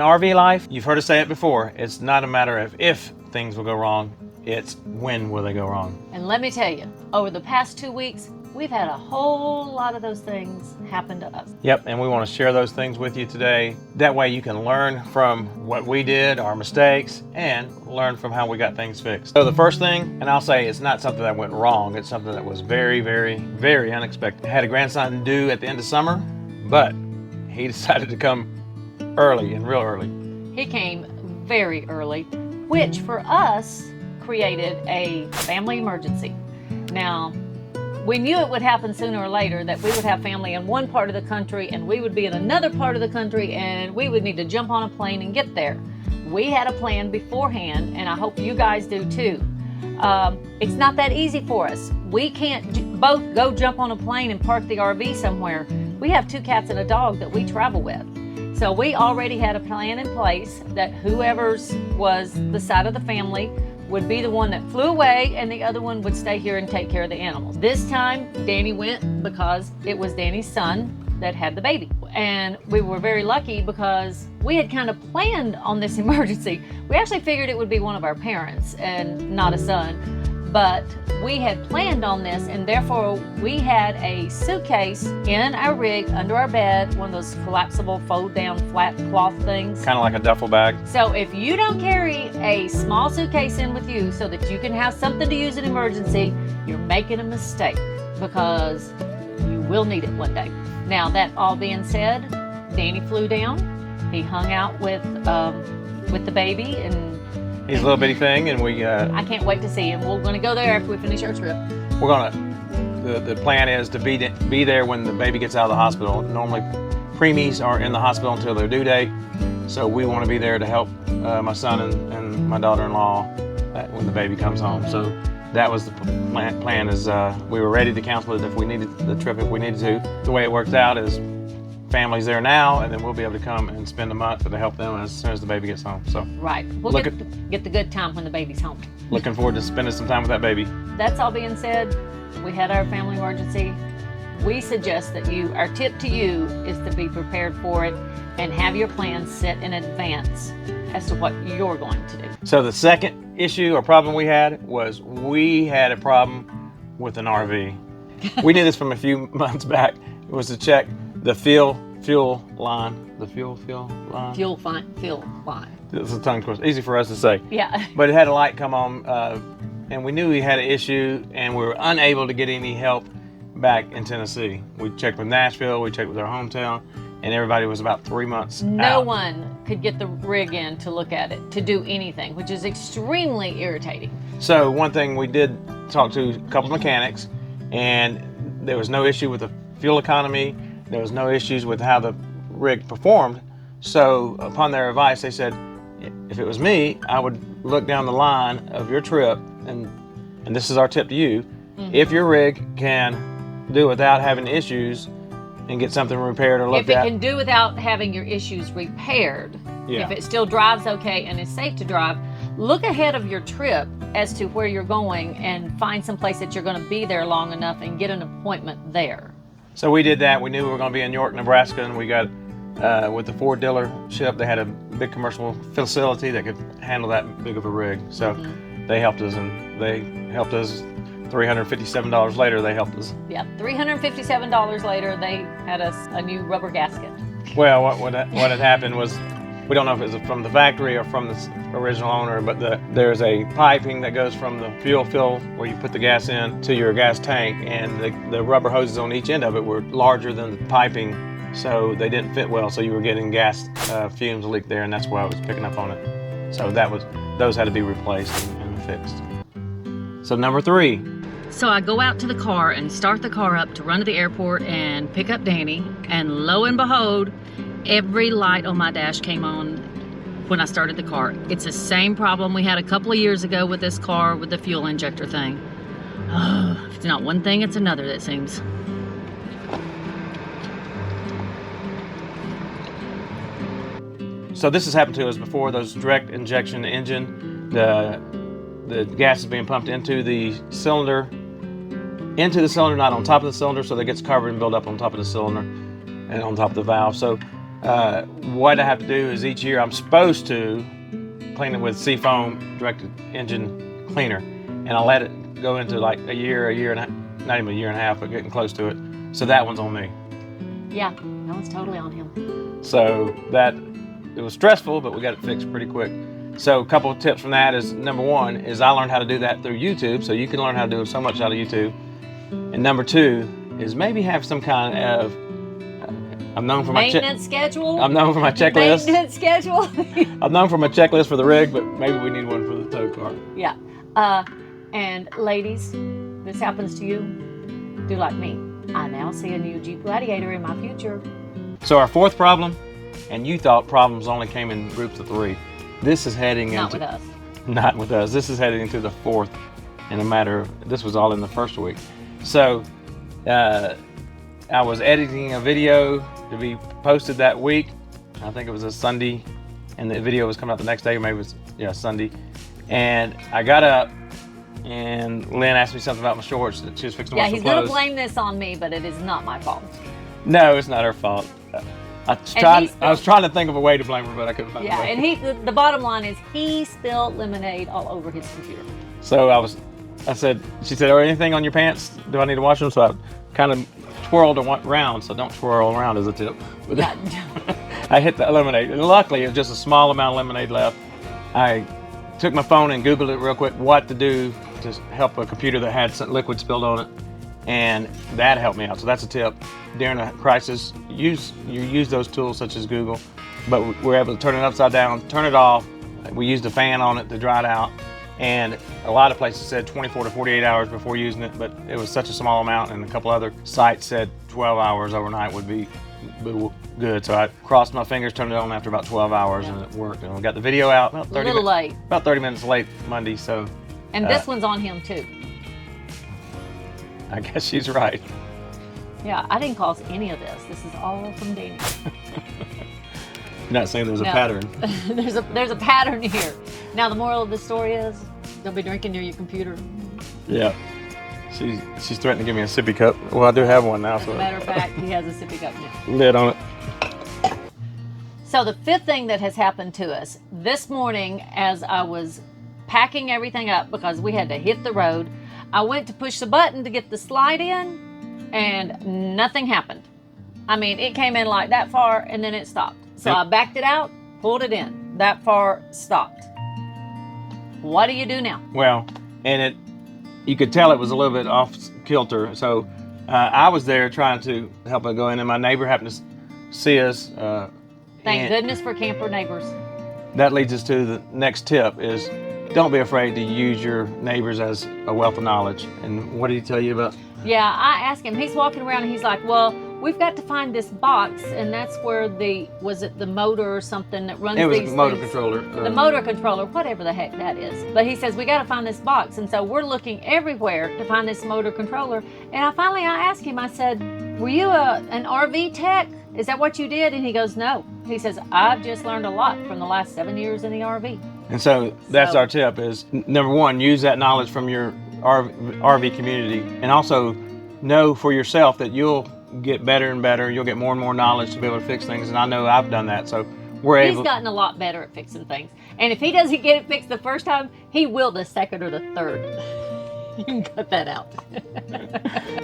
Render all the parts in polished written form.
In RV life, you've heard us say it before, it's not a matter of if things will go wrong, it's when will they go wrong. And let me tell you, over the past 2 weeks, we've had a whole lot of those things happen to us. Yep, and we want to share those things with you today. That way you can learn from what we did, our mistakes, and learn from how we got things fixed. So the first thing, and I'll say it's not something that went wrong, it's something that was very, very, very unexpected. I had a grandson due at the end of summer, but he decided to come early and real early. He came very early, which for us created a family emergency. Now, we knew it would happen sooner or later, that we would have family in one part of the country and we would be in another part of the country and we would need to jump on a plane and get there. We had a plan beforehand, and I hope you guys do too. It's not that easy for us. We can't both go jump on a plane and park the RV somewhere. We have 2 cats and a dog that we travel with. So we already had a plan in place that whoever's was the side of the family would be the one that flew away and the other one would stay here and take care of the animals. This time, Danny went because it was Danny's son that had the baby. And we were very lucky because we had kind of planned on this emergency. We actually figured it would be one of our parents and not a son. But we had planned on this, and therefore we had a suitcase in our rig under our bed, one of those collapsible fold down flat cloth things. Kind of like a duffel bag. So if you don't carry a small suitcase in with you so that you can have something to use in emergency, you're making a mistake, because you will need it one day. Now, that all being said, Danny flew down. He hung out with the baby, and He's a little bitty thing, and we I can't wait to see him. We're going to go there after we finish our trip. we're gonna, the plan is to be there when the baby gets out of the hospital. Normally preemies are in the hospital until their due date, so we want to be there to help my son and my daughter-in-law when the baby comes home. So that was the plan is we were ready to cancel it if we needed the trip, if we needed to. The way it worked out is family's there now, and then we'll be able to come and spend a month to help them as soon as the baby gets home. So right, we'll get the good time when the baby's home. Looking forward to spending some time with that baby. That's all being said, we had our family emergency. We suggest that our tip to you is to be prepared for it and have your plans set in advance as to what you're going to do. So the second issue or problem we had was we had a problem with an RV. We did this from a few months back. It was to check the fuel line. The fuel line? Fuel line. It's a tongue twister. Easy for us to say. Yeah. But it had a light come on, and we knew we had an issue, and we were unable to get any help back in Tennessee. We checked with Nashville, we checked with our hometown, and everybody was about 3 months No out. one could get the rig in to look at it, to do anything, which is extremely irritating. So one thing, we did talk to a couple mechanics, and there was no issue with the fuel economy. There was no issues with how the rig performed. So upon their advice, they said, if it was me, I would look down the line of your trip, and this is our tip to you. Mm-hmm. If your rig can do without having issues and get something repaired or looked at. If it can do without having your issues repaired, yeah. If it still drives okay and is safe to drive, look ahead of your trip as to where you're going and find some place that you're going to be there long enough and get an appointment there. So we did that. We knew we were going to be in York, Nebraska, and we got with the Ford dealership. They had a big commercial facility that could handle that big of a rig. So they helped us, and they helped us. $357 later, they helped us. Yeah, $357 later, they had us a new rubber gasket. Well, what had happened was, we don't know if it was from the factory or from the original owner, but there's a piping that goes from the fuel fill where you put the gas in to your gas tank, and the rubber hoses on each end of it were larger than the piping, so they didn't fit well. So you were getting gas fumes leak there, and that's why I was picking up on it. So those had to be replaced and fixed. So number 3. So I go out to the car and start the car up to run to the airport and pick up Danny, and lo and behold, every light on my dash came on when I started the car. It's the same problem we had a couple of years ago with this car with the fuel injector thing. Oh, if it's not one thing, it's another, it seems. So this has happened to us before. Those direct injection engine, the gas is being pumped into the cylinder, not on top of the cylinder, so that it gets covered and built up on top of the cylinder and on top of the valve. So What I have to do is each year I'm supposed to clean it with Seafoam directed engine cleaner, and I let it go into like a year and a half, not even a year and a half, but getting close to it. So that one's on me. Yeah, that one's totally on him. So it was stressful, but we got it fixed pretty quick. So a couple of tips from that is, number one is I learned how to do that through YouTube, so you can learn how to do so much out of YouTube. And number two is maybe have some kind of I'm known for maintenance schedule. I'm known for my checklist. Maintenance schedule. I'm known for my checklist for the rig, but maybe we need one for the tow car. Yeah. And ladies, this happens to you, do like me. I now see a new Jeep Gladiator in my future. So our fourth problem, and you thought problems only came in groups of 3. This is heading Not into... with us. Not with us. This is heading into the 4th in a matter of... This was all in the first week. So I was editing a video to be posted that week. I think it was a Sunday, and the video was coming out the next day, or maybe it was, Sunday. And I got up, and Lynn asked me something about my shorts that she was fixing to wash Yeah, he's some going to clothes. blame this on me, but it is not my fault. No, it's not her fault. I was trying to think of a way to blame her, but I couldn't find a way. And the bottom line is he spilled lemonade all over his computer. So she said, "Or anything on your pants? Do I need to wash them?" So I kind of twirled around, so don't twirl around as a tip. But I hit the lemonade, and luckily it was just a small amount of lemonade left. I took my phone and Googled it real quick what to do to help a computer that had some liquid spilled on it, and that helped me out. So that's a tip. During a crisis, you use those tools such as Google, but we're able to turn it upside down, turn it off. We used a fan on it to dry it out, and a lot of places said 24 to 48 hours before using it, but it was such a small amount, and a couple other sites said 12 hours overnight would be good. So I crossed my fingers, turned it on after about 12 hours, and it worked. And we got the video out about 30 little late. About 30 minutes late Monday. So. And this one's on him too. I guess she's right. Yeah, I didn't cause any of this. This is all from Danny. You're not saying there's a pattern. there's a pattern here. Now the moral of the story is, don't be drinking near your computer. Yeah. She's threatening to give me a sippy cup. Well, I do have one now. So. As a matter of fact, he has a sippy cup now. Lid on it. So the fifth thing that has happened to us this morning, as I was packing everything up because we had to hit the road, I went to push the button to get the slide in, and nothing happened. I mean, it came in like that far and then it stopped. So I backed it out, pulled it in. That far, stopped. What do you do now? Well, and you could tell it was a little bit off kilter. So I was there trying to help it go in, and my neighbor happened to see us. Thank goodness for camper neighbors. That leads us to the next tip is, don't be afraid to use your neighbors as a wealth of knowledge. And what did he tell you about? Yeah, I asked him. He's walking around and he's like, well, we've got to find this box, and that's where was it the motor or something that runs these things? It was the motor controller. The motor controller, whatever the heck that is. But he says, we got to find this box. And so we're looking everywhere to find this motor controller. And I asked him, I said, were you an RV tech? Is that what you did? And he goes, no. He says, I've just learned a lot from the last 7 years in the RV. And so that's our tip is, number one, use that knowledge from your RV community, and also know for yourself that you'll get better and better. You'll get more and more knowledge to be able to fix things, and I know I've done that. So he's gotten a lot better at fixing things. And if he doesn't get it fixed the first time, he will the second or the third. You can cut that out.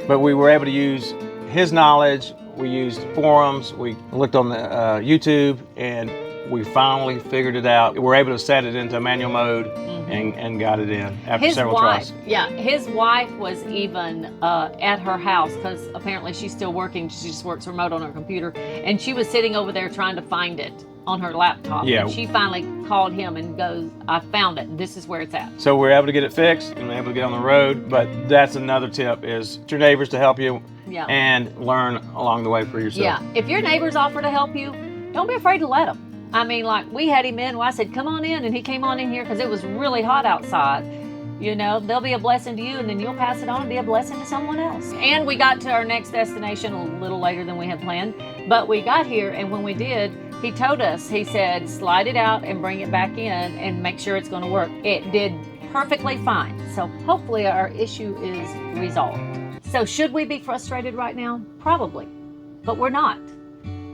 But we were able to use his knowledge. We used forums. We looked on the YouTube, and we finally figured it out. We were able to set it into manual mode and got it in after several tries. Yeah, his wife was even at her house because apparently she's still working. She just works remote on her computer. And she was sitting over there trying to find it on her laptop. Yeah. And she finally called him and goes, I found it. This is where it's at. So we're able to get it fixed and we're able to get on the road. But that's another tip is your neighbors to help you and learn along the way for yourself. Yeah, if your neighbors offer to help you, don't be afraid to let them. I mean, like we had him in, I said, come on in, and he came on in here because it was really hot outside. You know, they'll be a blessing to you, and then you'll pass it on and be a blessing to someone else. And we got to our next destination a little later than we had planned, but we got here, and when we did, he told us, he said, slide it out and bring it back in and make sure it's going to work. It did perfectly fine. So hopefully our issue is resolved. So should we be frustrated right now? Probably, but we're not.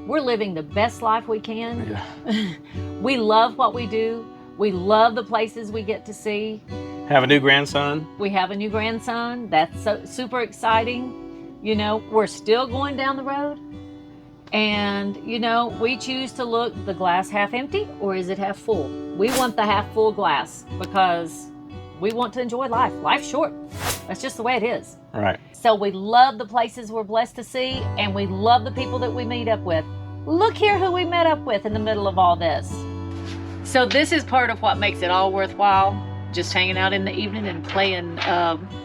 We're living the best life we can. Yeah. We love what we do. We love the places we get to see. Have a new grandson. We have a new grandson. That's super exciting. You know, we're still going down the road. And, you know, we choose to look the glass half empty or is it half full? We want the half full glass because we want to enjoy life. Life's short. That's just the way it is. Right. So we love the places we're blessed to see, and we love the people that we meet up with. Look here who we met up with in the middle of all this. So this is part of what makes it all worthwhile. Just hanging out in the evening and playing,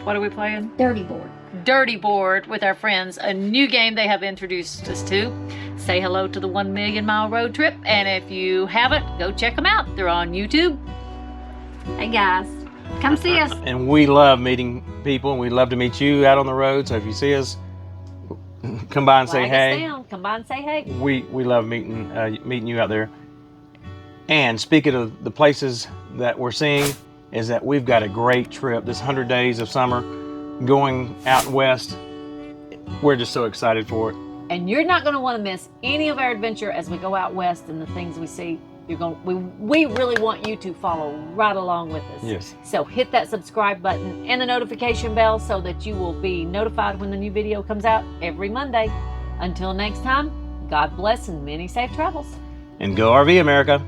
what are we playing? Dirty board. Dirty board with our friends, a new game they have introduced us to. Say hello to the 1 Million Mile Road Trip, and if you haven't, go check them out. They're on YouTube. Hey guys, come see us. And we love meeting people, and we love to meet you out on the road. So if you see us, come by and say Flag us hey. down. Come by and say hey. We love meeting you out there. And speaking of the places that we're seeing, is that we've got a great trip. This 100 days of summer, going out west. We're just so excited for it. And you're not going to want to miss any of our adventure as we go out west and the things we see. We really want you to follow right along with us. Yes. So hit that subscribe button and the notification bell so that you will be notified when the new video comes out every Monday. Until next time, God bless and many safe travels. And go RV America.